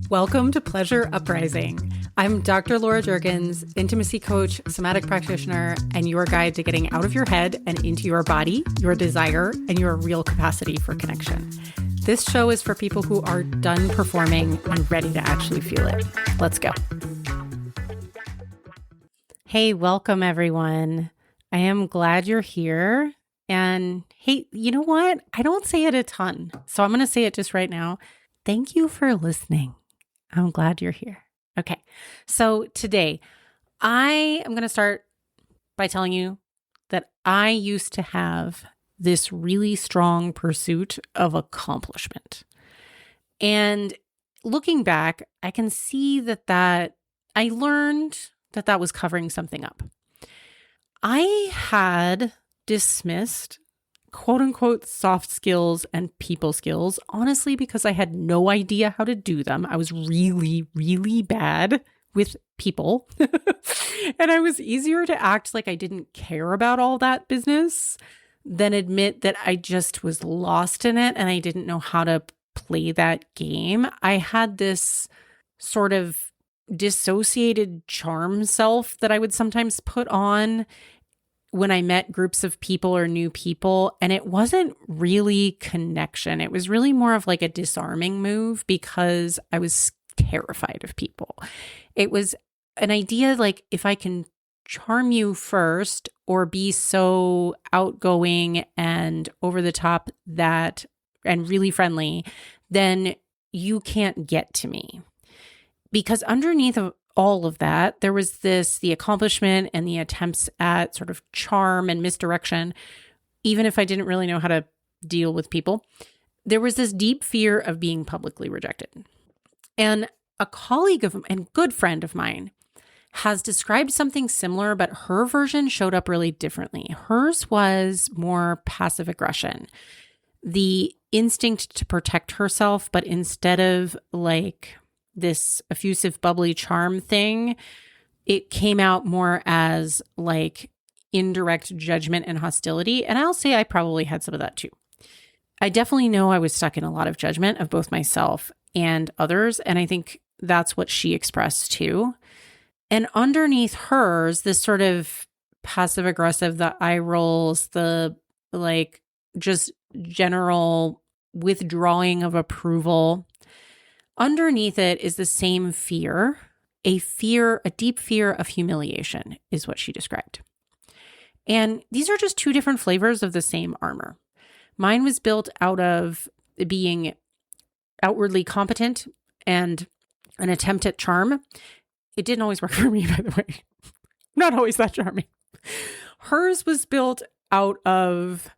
Welcome to Pleasure Uprising. I'm Dr. Laura Juergens, intimacy coach, somatic practitioner, and your guide to getting out of your head and into your body, your desire, and your real capacity for connection. This show is for people who are done performing and ready to actually feel it. Let's go. Hey, welcome everyone. I am glad you're here. And hey, you know what? I don't say it a ton, so I'm going to say it just right now. Thank you for listening. I'm glad you're here. Okay, so today I am going to start by telling you that I used to have this really strong pursuit of accomplishment. And looking back, I can see that I learned that was covering something up. I had dismissed quote unquote soft skills and people skills, honestly, because I had no idea how to do them. I was really, really bad with people. And I was easier to act like I didn't care about all that business than admit that I just was lost in it and I didn't know how to play that game. I had this sort of dissociated charm self that I would sometimes put on when I met groups of people or new people, and it wasn't really connection. It was really more of like a disarming move because I was terrified of people. It was an idea like if I can charm you first or be so outgoing and over the top and really friendly, then you can't get to me. Because underneath of all of that, there was the accomplishment and the attempts at sort of charm and misdirection, even if I didn't really know how to deal with people. There was this deep fear of being publicly rejected. And a colleague and good friend of mine has described something similar, but her version showed up really differently. Hers was more passive aggression, the instinct to protect herself, but instead of like this effusive, bubbly charm thing, it came out more as like indirect judgment and hostility. And I'll say I probably had some of that too. I definitely know I was stuck in a lot of judgment of both myself and others. And I think that's what she expressed too. And underneath hers, this sort of passive aggressive, the eye rolls, the like just general withdrawing of approval. Underneath it is the same fear, a deep fear of humiliation is what she described. And these are just two different flavors of the same armor. Mine was built out of being outwardly competent and an attempt at charm. It didn't always work for me, by the way. Not always that charming. Hers was built out of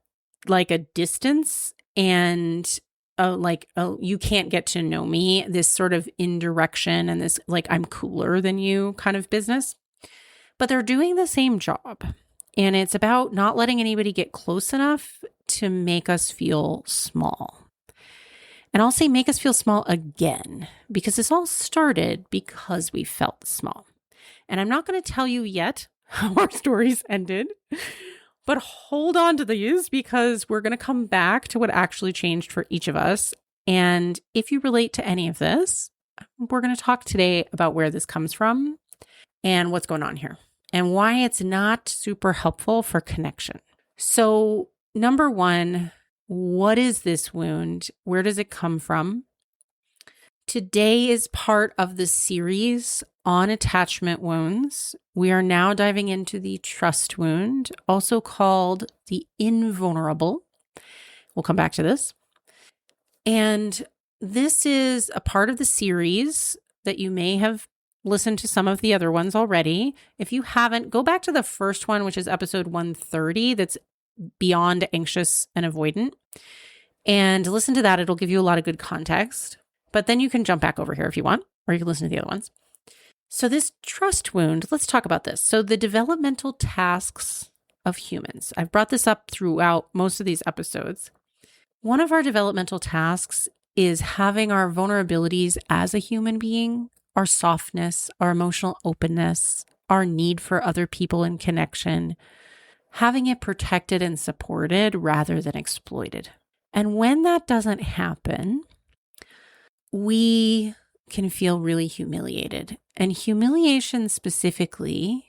like a distance and you can't get to know me, this sort of indirection and this like I'm cooler than you kind of business. But they're doing the same job. And it's about not letting anybody get close enough to make us feel small. And I'll say make us feel small again, because this all started because we felt small. And I'm not going to tell you yet how our stories ended. But hold on to these because we're going to come back to what actually changed for each of us. And if you relate to any of this, we're going to talk today about where this comes from and what's going on here and why it's not super helpful for connection. So, number one, what is this wound? Where does it come from? Today is part of the series on attachment wounds. We are now diving into the trust wound, also called the invulnerable. We'll come back to this. And this is a part of the series that you may have listened to some of the other ones already. If you haven't, go back to the first one, which is episode 130, that's beyond anxious and avoidant. And listen to that. It'll give you a lot of good context. But then you can jump back over here if you want, or you can listen to the other ones. So this trust wound, let's talk about this. So the developmental tasks of humans. I've brought this up throughout most of these episodes. One of our developmental tasks is having our vulnerabilities as a human being, our softness, our emotional openness, our need for other people and connection, having it protected and supported rather than exploited. And when that doesn't happen, we can feel really humiliated. And humiliation specifically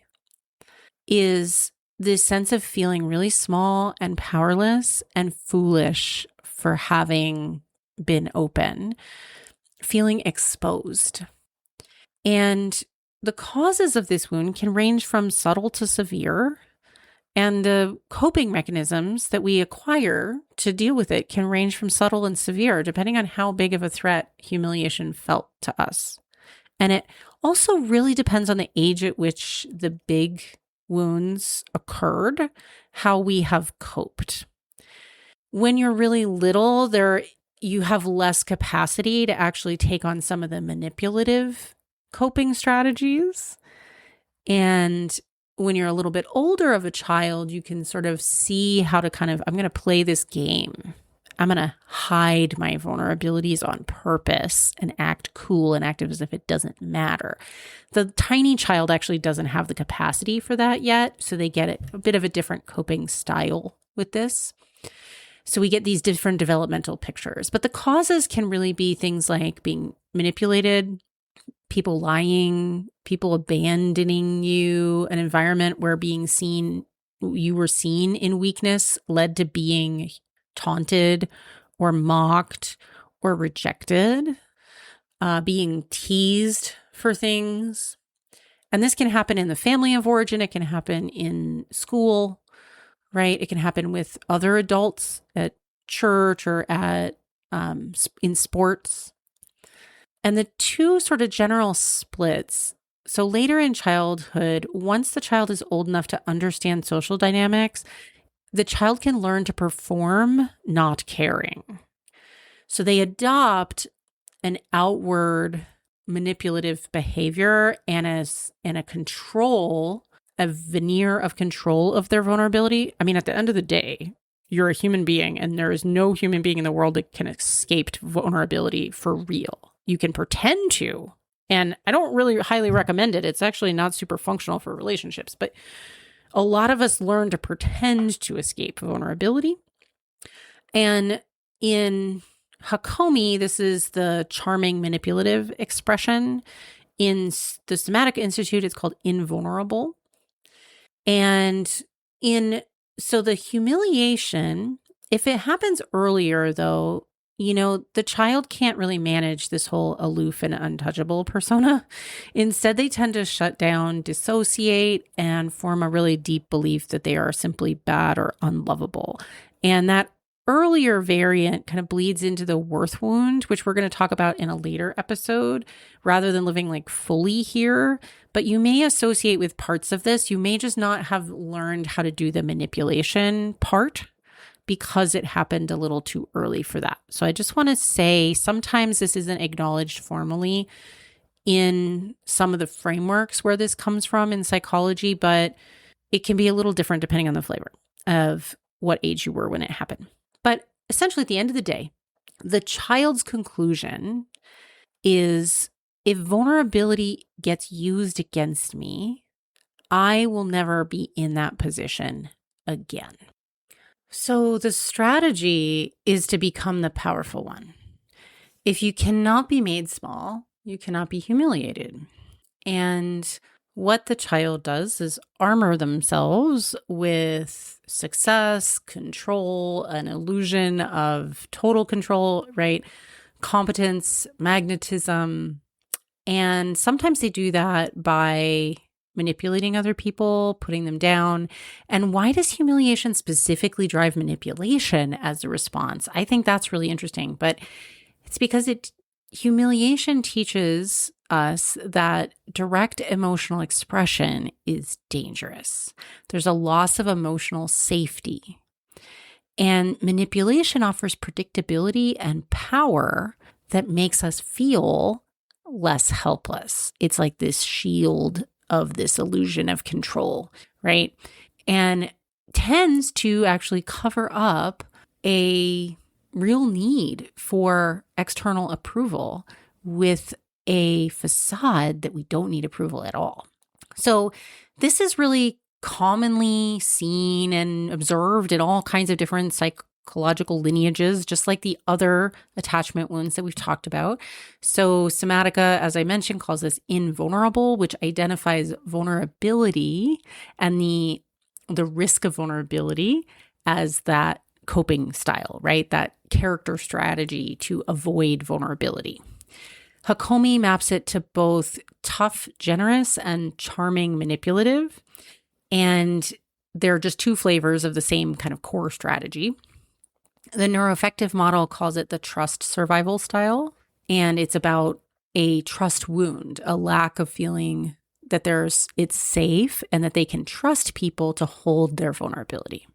is this sense of feeling really small and powerless and foolish for having been open, feeling exposed. And the causes of this wound can range from subtle to severe, and the coping mechanisms that we acquire to deal with it can range from subtle and severe, depending on how big of a threat humiliation felt to us. And it also really depends on the age at which the big wounds occurred, how we have coped. When you're really little, you have less capacity to actually take on some of the manipulative coping strategies. And when you're a little bit older of a child, you can sort of see how to I'm going to play this game. I'm going to hide my vulnerabilities on purpose and act cool and act as if it doesn't matter. The tiny child actually doesn't have the capacity for that yet, so they get a bit of a different coping style with this. So we get these different developmental pictures. But the causes can really be things like being manipulated, people lying, people abandoning you, an environment where you were seen in weakness led to being taunted or mocked or rejected, being teased for things. And this can happen in the family of origin. It can happen in school, right? It can happen with other adults at church or in sports. And the two sort of general splits. So later in childhood, once the child is old enough to understand social dynamics, the child can learn to perform not caring. So they adopt an outward manipulative behavior and a veneer of control of their vulnerability. I mean, at the end of the day, you're a human being, and there is no human being in the world that can escape vulnerability for real. You can pretend to, and I don't really highly recommend it. It's actually not super functional for relationships, but a lot of us learn to pretend to escape vulnerability. And in Hakomi, this is the charming manipulative expression. In the Somatic Institute, it's called invulnerable. And so the humiliation, if it happens earlier though, the child can't really manage this whole aloof and untouchable persona. Instead, they tend to shut down, dissociate, and form a really deep belief that they are simply bad or unlovable. And that earlier variant kind of bleeds into the worth wound, which we're going to talk about in a later episode, rather than living like fully here. But you may associate with parts of this. You may just not have learned how to do the manipulation part, because it happened a little too early for that. So I just want to say sometimes this isn't acknowledged formally in some of the frameworks where this comes from in psychology, but it can be a little different depending on the flavor of what age you were when it happened. But essentially at the end of the day, the child's conclusion is if vulnerability gets used against me, I will never be in that position again. So the strategy is to become the powerful one. If you cannot be made small, you cannot be humiliated. And what the child does is armor themselves with success, control, an illusion of total control, right? Competence, magnetism. And sometimes they do that by manipulating other people, putting them down. And why does humiliation specifically drive manipulation as a response? I think that's really interesting, but it's because humiliation teaches us that direct emotional expression is dangerous. There's a loss of emotional safety. And manipulation offers predictability and power that makes us feel less helpless. It's like this shield of this illusion of control, right? And tends to actually cover up a real need for external approval with a facade that we don't need approval at all. So this is really commonly seen and observed in all kinds of different psychological lineages, just like the other attachment wounds that we've talked about. So Somatica, as I mentioned, calls this invulnerable, which identifies vulnerability and the risk of vulnerability as that coping style, right? That character strategy to avoid vulnerability. Hakomi maps it to both tough, generous, and charming, manipulative. And they're just two flavors of the same kind of core strategy. The neuroaffective model calls it the trust survival style. And it's about a trust wound, a lack of feeling that it's safe and that they can trust people to hold their vulnerability.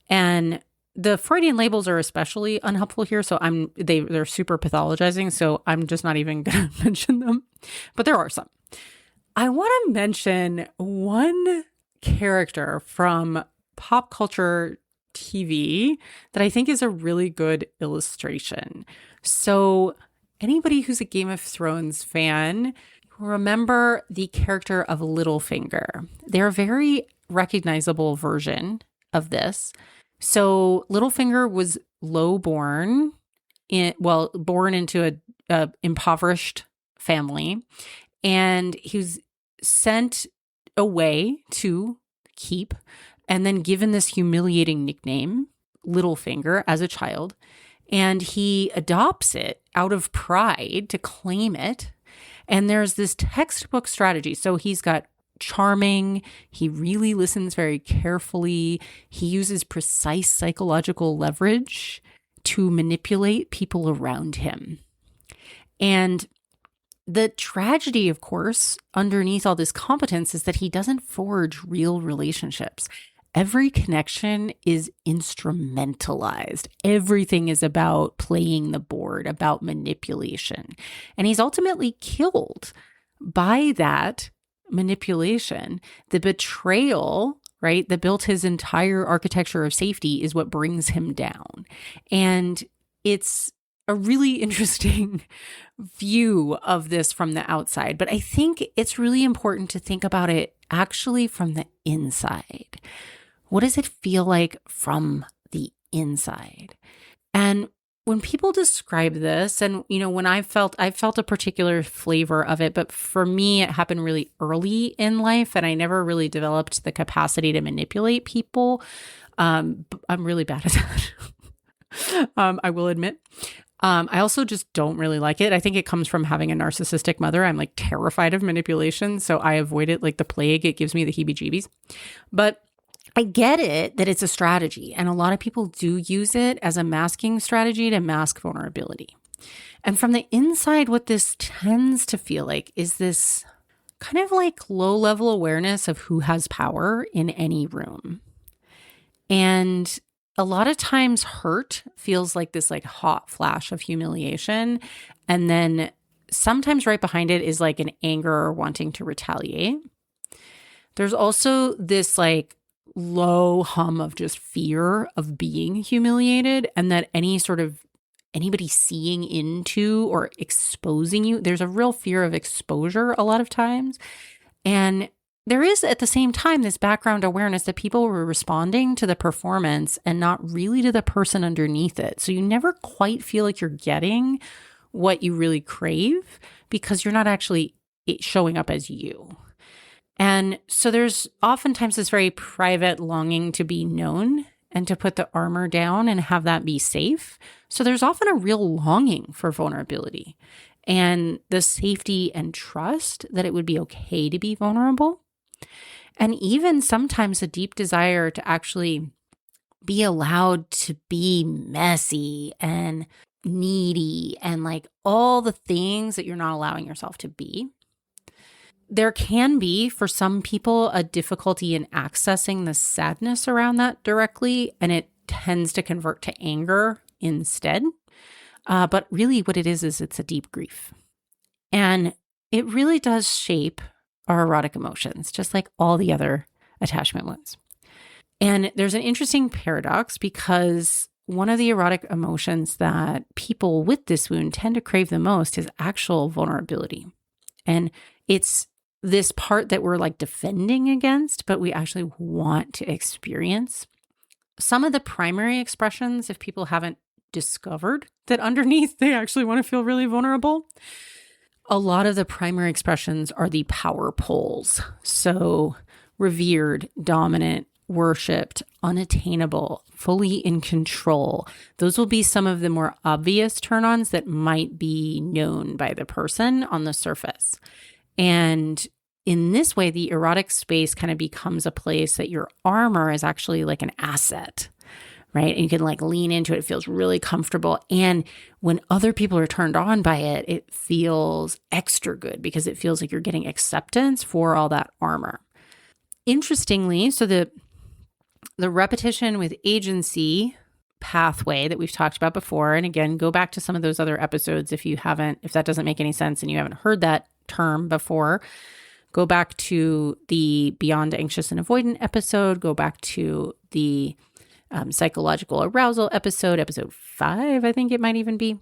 And the Freudian labels are especially unhelpful here, so they're super pathologizing, so I'm just not even going to mention them. But there are some. I want to mention one character from pop culture TV that I think is a really good illustration. So anybody who's a Game of Thrones fan, remember the character of Littlefinger. They're a very recognizable version of this. So Littlefinger was born into a impoverished family, and he was sent away to keep and then given this humiliating nickname, Littlefinger, as a child. And he adopts it out of pride to claim it. And there's this textbook strategy. So he's got charming. He really listens very carefully. He uses precise psychological leverage to manipulate people around him. And the tragedy, of course, underneath all this competence is that he doesn't forge real relationships. Every connection is instrumentalized. Everything is about playing the board, about manipulation. And he's ultimately killed by that manipulation. The betrayal, right, that built his entire architecture of safety is what brings him down. And it's a really interesting view of this from the outside, but I think it's really important to think about it actually from the inside. What does it feel like from the inside? And when people describe this, and when I felt a particular flavor of it, but for me, it happened really early in life, and I never really developed the capacity to manipulate people. I'm really bad at that. I will admit. I also just don't really like it. I think it comes from having a narcissistic mother. I'm like terrified of manipulation, so I avoid it like the plague. It gives me the heebie-jeebies. But I get it that it's a strategy, and a lot of people do use it as a masking strategy to mask vulnerability. And from the inside, what this tends to feel like is this kind of like low-level awareness of who has power in any room. And a lot of times hurt feels like this like hot flash of humiliation. And then sometimes right behind it is like an anger or wanting to retaliate. There's also this like low hum of just fear of being humiliated, and that anybody seeing into or exposing you, there's a real fear of exposure a lot of times. And there is at the same time this background awareness that people were responding to the performance and not really to the person underneath it. So you never quite feel like you're getting what you really crave because you're not actually showing up as you. And so there's oftentimes this very private longing to be known and to put the armor down and have that be safe. So there's often a real longing for vulnerability and the safety and trust that it would be okay to be vulnerable. And even sometimes a deep desire to actually be allowed to be messy and needy and like all the things that you're not allowing yourself to be. There can be, for some people, a difficulty in accessing the sadness around that directly, and it tends to convert to anger instead. But really what it is it's a deep grief. And it really does shape our erotic emotions, just like all the other attachment wounds. And there's an interesting paradox because one of the erotic emotions that people with this wound tend to crave the most is actual vulnerability. And it's this part that we're like defending against, but we actually want to experience. some of the primary expressions, if people haven't discovered that underneath they actually want to feel really vulnerable, a lot of the primary expressions are the power poles. So revered, dominant, worshipped, unattainable, fully in control. Those will be some of the more obvious turn-ons that might be known by the person on the surface. And in this way, the erotic space kind of becomes a place that your armor is actually like an asset, right? And you can like lean into it. It feels really comfortable. And when other people are turned on by it, it feels extra good because it feels like you're getting acceptance for all that armor. Interestingly, so the repetition with agency pathway that we've talked about before, and again, go back to some of those other episodes if that doesn't make any sense and you haven't heard that term before, go back to the Beyond Anxious and Avoidant episode, go back to the psychological arousal episode 5, I think it might even be.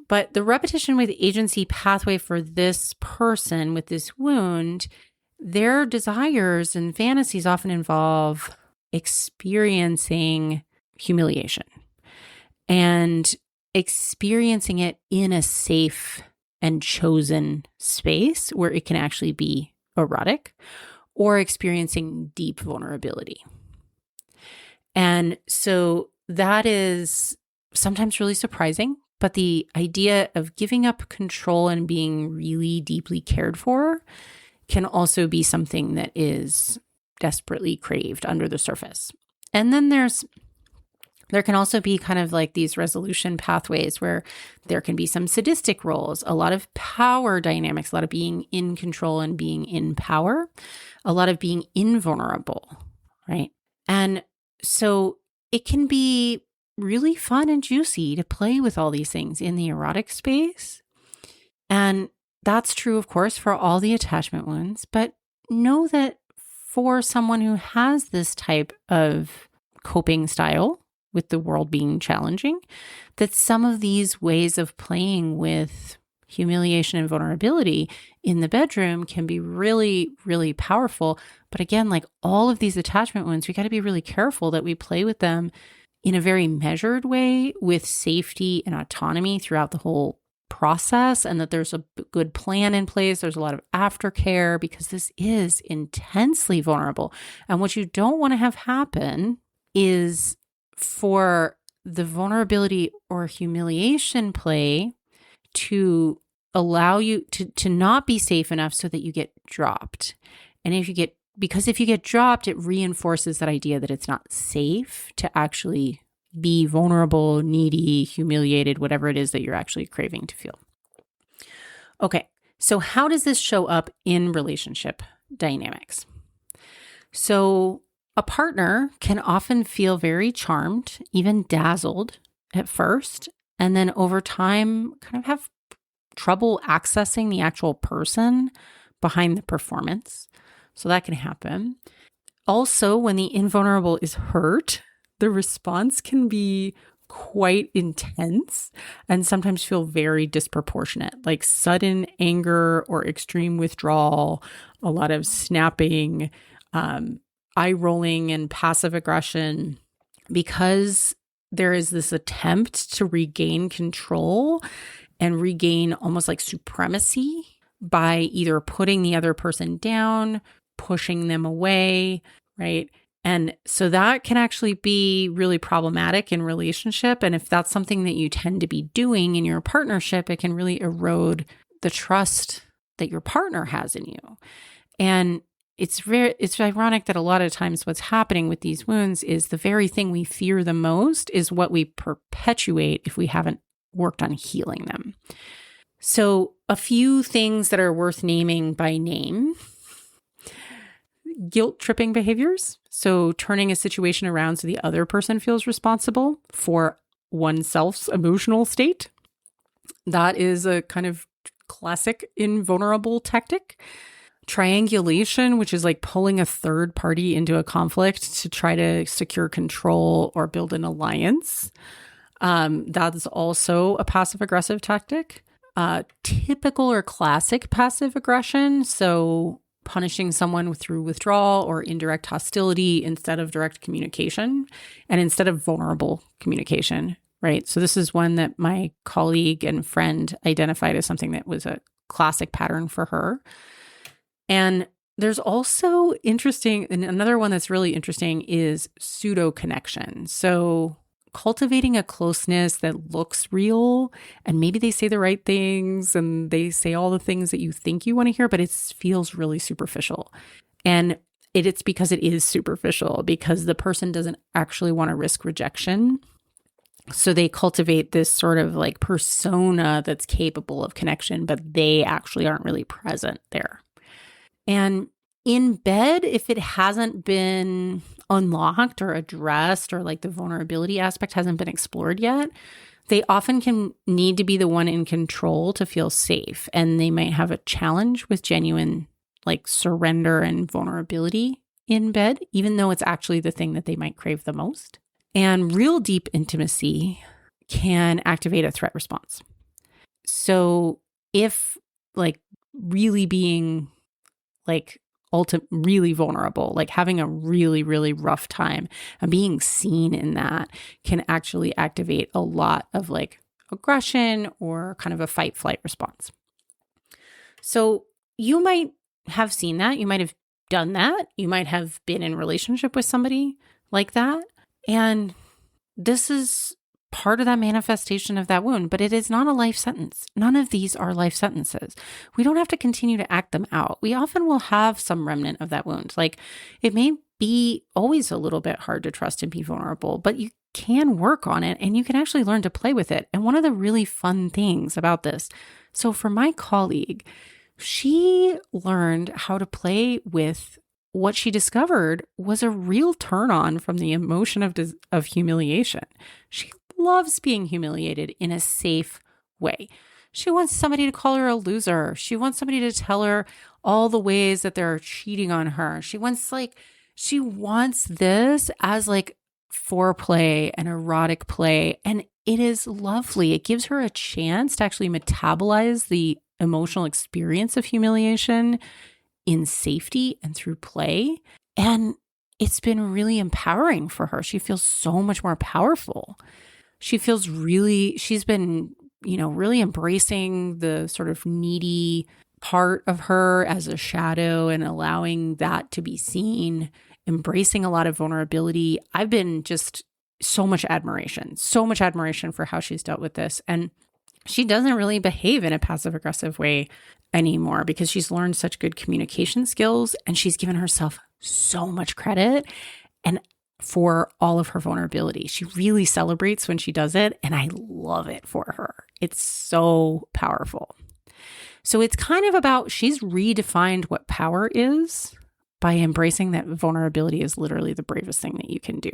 But the repetition with agency pathway for this person with this wound, their desires and fantasies often involve experiencing humiliation and experiencing it in a safe and chosen space where it can actually be erotic, or experiencing deep vulnerability. And so that is sometimes really surprising, but the idea of giving up control and being really deeply cared for can also be something that is desperately craved under the surface. And then there can also be kind of like these resolution pathways where there can be some sadistic roles, a lot of power dynamics, a lot of being in control and being in power, a lot of being invulnerable, right? And so it can be really fun and juicy to play with all these things in the erotic space. And that's true, of course, for all the attachment wounds, but know that for someone who has this type of coping style with the world being challenging, that some of these ways of playing with humiliation and vulnerability in the bedroom can be really, really powerful. But again, like all of these attachment wounds, we got to be really careful that we play with them in a very measured way with safety and autonomy throughout the whole process, and that there's a good plan in place. There's a lot of aftercare because this is intensely vulnerable. And what you don't want to have happen is for the vulnerability or humiliation play to allow you to not be safe enough so that you get dropped. And if you get dropped, it reinforces that idea that it's not safe to actually be vulnerable, needy, humiliated, whatever it is that you're actually craving to feel. Okay, so how does this show up in relationship dynamics? So a partner can often feel very charmed, even dazzled at first, and then over time kind of have trouble accessing the actual person behind the performance. So that can happen. Also, when the invulnerable is hurt, the response can be quite intense and sometimes feel very disproportionate, like sudden anger or extreme withdrawal, a lot of snapping, eye rolling and passive aggression, because there is this attempt to regain control and regain almost like supremacy by either putting the other person down, pushing them away, right? And so that can actually be really problematic in relationship. And if that's something that you tend to be doing in your partnership, it can really erode the trust that your partner has in you. And it's ironic that a lot of times what's happening with these wounds is the very thing we fear the most is what we perpetuate if we haven't worked on healing them. So a few things that are worth naming by name: guilt-tripping behaviors. So turning a situation around so the other person feels responsible for oneself's emotional state. That is a kind of classic invulnerable tactic. Triangulation, which is like pulling a third party into a conflict to try to secure control or build an alliance. That is also a passive-aggressive tactic. Typical or classic passive aggression. So punishing someone through withdrawal or indirect hostility instead of direct communication and instead of vulnerable communication, right? So this is one that my colleague and friend identified as something that was a classic pattern for her. And there's also interesting, and another one that's really interesting is pseudo connection. So cultivating a closeness that looks real, and maybe they say the right things and they say all the things that you think you want to hear, but it feels really superficial. And it's because it is superficial, because the person doesn't actually want to risk rejection. So they cultivate this sort of like persona that's capable of connection, but they actually aren't really present there. And in bed, if it hasn't been unlocked or addressed, or like the vulnerability aspect hasn't been explored yet, they often can need to be the one in control to feel safe. And they might have a challenge with genuine like surrender and vulnerability in bed, even though it's actually the thing that they might crave the most. And real deep intimacy can activate a threat response. So if like really being like really vulnerable, like having a really, really rough time and being seen in that can actually activate a lot of like aggression or kind of a fight flight response. So you might have seen that. You might have done that. You might have been in relationship with somebody like that. And this is part of that manifestation of that wound, but it is not a life sentence. None of these are life sentences. We don't have to continue to act them out. We often will have some remnant of that wound. Like it may be always a little bit hard to trust and be vulnerable, but you can work on it and you can actually learn to play with it. And one of the really fun things about this, so for my colleague, she learned how to play with what she discovered was a real turn on from the emotion of humiliation. She loves being humiliated in a safe way. She wants somebody to call her a loser. She wants somebody to tell her all the ways that they're cheating on her. She wants this as like foreplay and erotic play. And it is lovely. It gives her a chance to actually metabolize the emotional experience of humiliation in safety and through play. And it's been really empowering for her. She feels so much more powerful. She's been, really embracing the sort of needy part of her as a shadow and allowing that to be seen, embracing a lot of vulnerability. I've been just so much admiration for how she's dealt with this. And she doesn't really behave in a passive aggressive way anymore because she's learned such good communication skills and she's given herself so much credit and for all of her vulnerability. She really celebrates when she does it, and I love it for her. It's so powerful. So it's kind of about, she's redefined what power is by embracing that vulnerability is literally the bravest thing that you can do.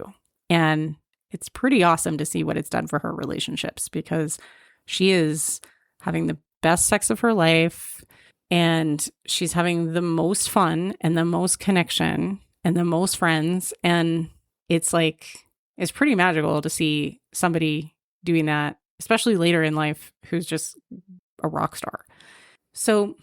And it's pretty awesome to see what it's done for her relationships because she is having the best sex of her life and she's having the most fun and the most connection and the most friends. And it's pretty magical to see somebody doing that, especially later in life, who's just a rock star. So,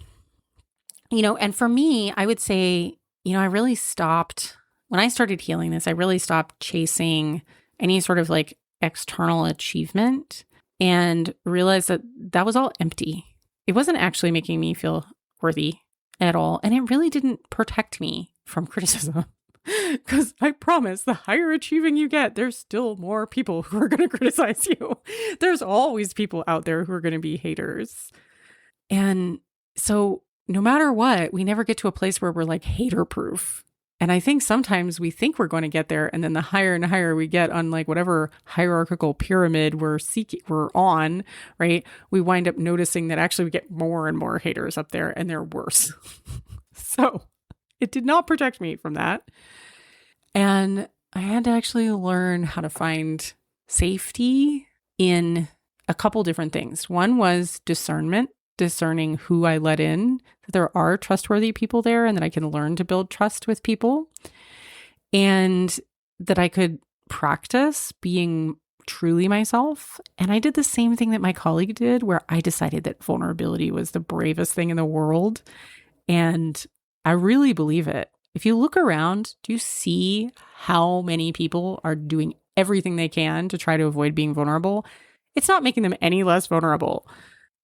and for me, I would say, I really stopped, when I started healing this, I really stopped chasing any sort of like external achievement and realized that that was all empty. It wasn't actually making me feel worthy at all. And it really didn't protect me from criticism. Because I promise, the higher achieving you get, there's still more people who are going to criticize you. There's always people out there who are going to be haters. And so no matter what, we never get to a place where we're like hater proof. And I think sometimes we think we're going to get there. And then the higher and higher we get on like whatever hierarchical pyramid we're on, right? We wind up noticing that actually we get more and more haters up there and they're worse. So it did not protect me from that. And I had to actually learn how to find safety in a couple different things. One was discernment, discerning who I let in, that there are trustworthy people there and that I can learn to build trust with people. And that I could practice being truly myself. And I did the same thing that my colleague did, where I decided that vulnerability was the bravest thing in the world. And I really believe it. If you look around, do you see how many people are doing everything they can to try to avoid being vulnerable? It's not making them any less vulnerable.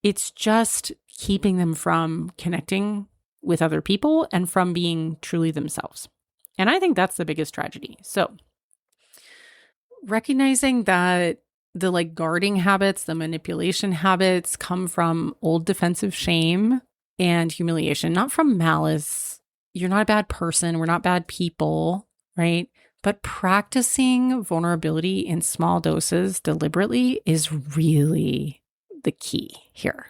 It's just keeping them from connecting with other people and from being truly themselves. And I think that's the biggest tragedy. So recognizing that the guarding habits, the manipulation habits come from old defensive shame and humiliation, not from malice. You're not a bad person. We're not bad people, right? But practicing vulnerability in small doses deliberately is really the key here.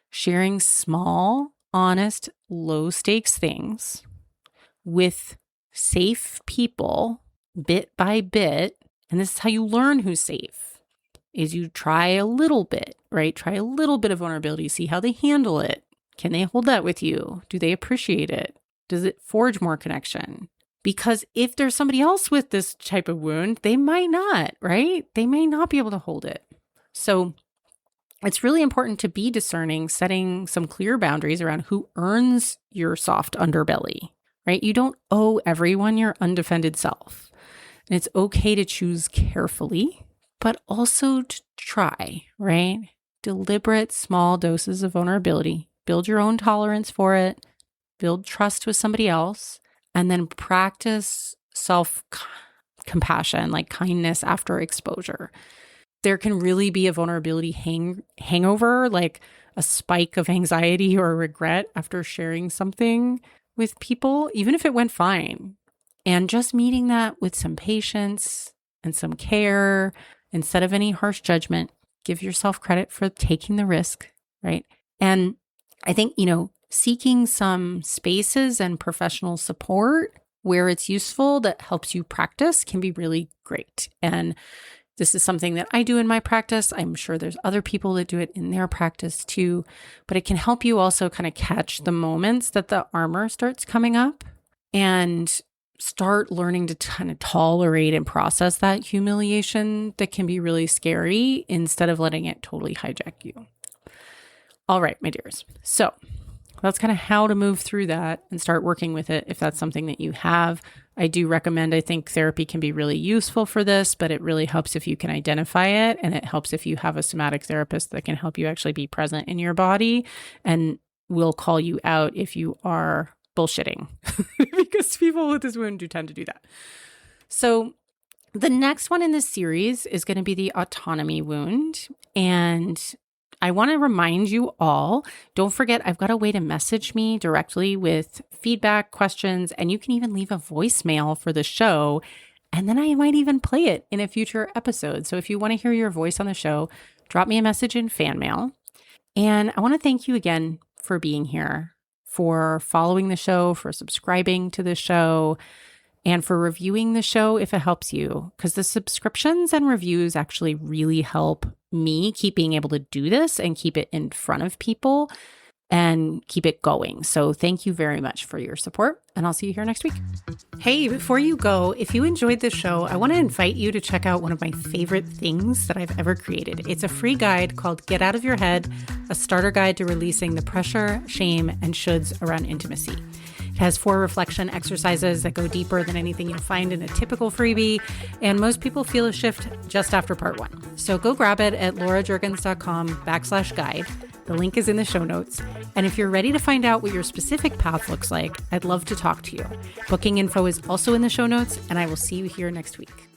Sharing small, honest, low stakes things with safe people bit by bit. And this is how you learn who's safe, is you try a little bit, right? Try a little bit of vulnerability, see how they handle it. Can they hold that with you? Do they appreciate it? Does it forge more connection? Because if there's somebody else with this type of wound, they might not, right? They may not be able to hold it. So it's really important to be discerning, setting some clear boundaries around who earns your soft underbelly, right? You don't owe everyone your undefended self. And it's okay to choose carefully, but also to try, right? Deliberate small doses of vulnerability. Build your own tolerance for it. Build trust with somebody else. And then practice self-compassion, like kindness after exposure. There can really be a vulnerability hangover, like a spike of anxiety or regret after sharing something with people, even if it went fine. And just meeting that with some patience and some care instead of any harsh judgment. Give yourself credit for taking the risk, right? And I think, seeking some spaces and professional support where it's useful that helps you practice can be really great. And this is something that I do in my practice. I'm sure there's other people that do it in their practice too, but it can help you also kind of catch the moments that the armor starts coming up and start learning to kind of tolerate and process that humiliation that can be really scary instead of letting it totally hijack you. All right, my dears. So that's kind of how to move through that and start working with it if that's something that you have. I do recommend, I think therapy can be really useful for this, but it really helps if you can identify it, and it helps if you have a somatic therapist that can help you actually be present in your body and will call you out if you are bullshitting because people with this wound do tend to do that. So the next one in this series is going to be the autonomy wound. And I want to remind you all, don't forget, I've got a way to message me directly with feedback, questions, and you can even leave a voicemail for the show. And then I might even play it in a future episode. So if you want to hear your voice on the show, drop me a message in fan mail. And I want to thank you again for being here, for following the show, for subscribing to the show, and for reviewing the show if it helps you, because the subscriptions and reviews actually really help me keep being able to do this and keep it in front of people and keep it going. So thank you very much for your support, and I'll see you here next week. Hey, before you go, if you enjoyed this show, I want to invite you to check out one of my favorite things that I've ever created. It's a free guide called Get Out of Your Head, a starter guide to releasing the pressure, shame, and shoulds around intimacy. It has 4 reflection exercises that go deeper than anything you'll find in a typical freebie, and most people feel a shift just after part 1. So go grab it at laurajurgens.com/guide. The link is in the show notes. And if you're ready to find out what your specific path looks like, I'd love to talk to you. Booking info is also in the show notes, and I will see you here next week.